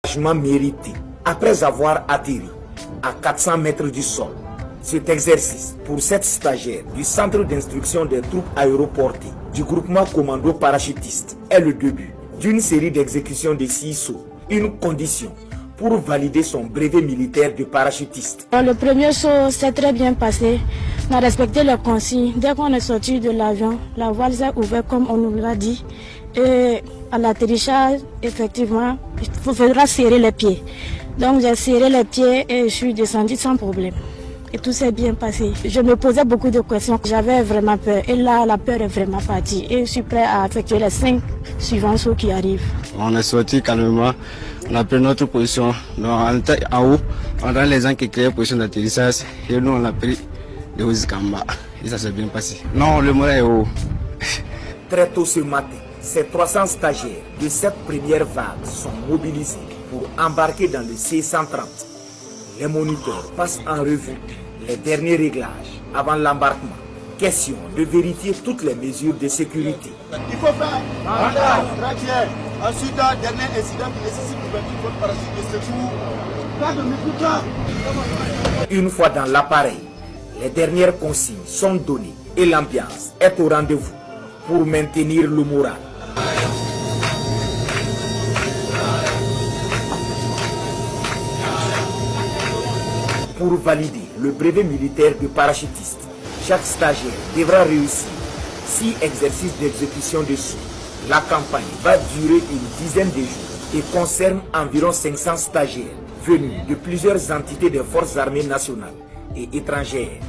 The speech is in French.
Mérité. Après avoir atterri à 400 mètres du sol, cet exercice pour 7 stagiaires du centre d'instruction des troupes aéroportées du groupement commando parachutiste est le début d'une série d'exécutions de 6 sauts, une condition pour valider son brevet militaire de parachutiste. Le premier saut s'est très bien passé. On a respecté les consignes. Dès qu'on est sorti de l'avion, la voile s'est ouverte comme on nous l'a dit. Et à l'atterrissage, effectivement, il faudra serrer les pieds. Donc j'ai serré les pieds et je suis descendue sans problème. Et tout s'est bien passé. Je me posais beaucoup de questions. J'avais vraiment peur. Et là, la peur est vraiment partie. Et je suis prêt à effectuer les 5 suivants sauts qui arrivent. On est sorti calmement. On a pris notre position. Donc, on était en haut. On a les gens qui créaient position d'atterrissage. Et nous, on a pris de haut jusqu'en bas. Et ça s'est bien passé. Non, le moral est haut. Très tôt ce matin, ces 300 stagiaires de cette première vague sont mobilisés pour embarquer dans le C-130. Les moniteurs passent en revue les derniers réglages avant l'embarquement. Question de vérifier toutes les mesures de sécurité. Il faut faire très clair. Ensuite, dernier incident qui nécessite votre parachute de secours. Pas de m'écouter. Une fois dans l'appareil, les dernières consignes sont données et l'ambiance est au rendez-vous pour maintenir le moral. Pour valider le brevet militaire de parachutiste, chaque stagiaire devra réussir 6 exercices d'exécution de saut. La campagne va durer une dizaine de jours et concerne environ 500 stagiaires venus de plusieurs entités des forces armées nationales et étrangères.